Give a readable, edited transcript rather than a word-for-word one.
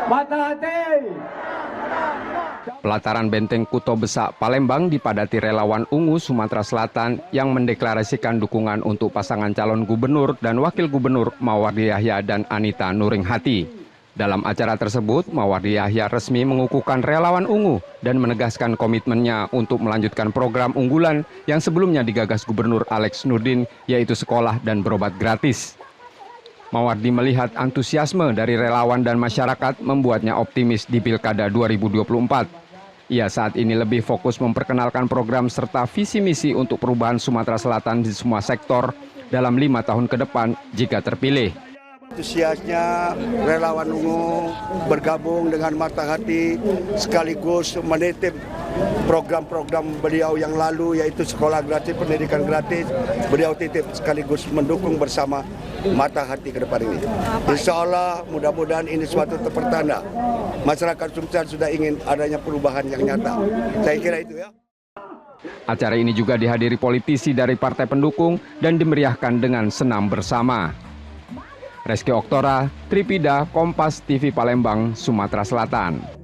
Mata hati. Pelataran Benteng Kuto Besak, Palembang dipadati relawan Ungu Sumatera Selatan yang mendeklarasikan dukungan untuk pasangan calon gubernur dan wakil gubernur Mawardi Yahya dan Anita Nuringhati. Dalam acara tersebut, Mawardi Yahya resmi mengukuhkan relawan Ungu dan menegaskan komitmennya untuk melanjutkan program unggulan yang sebelumnya digagas Gubernur Alex Nurdin, yaitu sekolah dan berobat gratis. Mawardi melihat antusiasme dari relawan dan masyarakat membuatnya optimis di Pilkada 2024. Ia saat ini lebih fokus memperkenalkan program serta visi misi untuk perubahan Sumatera Selatan di semua sektor dalam 5 tahun ke depan jika terpilih. Antusiasnya relawan Ungu bergabung dengan mata hati sekaligus menitip program-program beliau yang lalu, yaitu sekolah gratis, pendidikan gratis. Beliau titip sekaligus mendukung bersama mata hati ke depan ini. Insya Allah mudah-mudahan ini suatu pertanda masyarakat Sumsel sudah ingin adanya perubahan yang nyata. Saya kira itu ya. Acara ini juga dihadiri politisi dari partai pendukung dan dimeriahkan dengan senam bersama. Reski Oktora, Tripida, Kompas TV Palembang, Sumatera Selatan.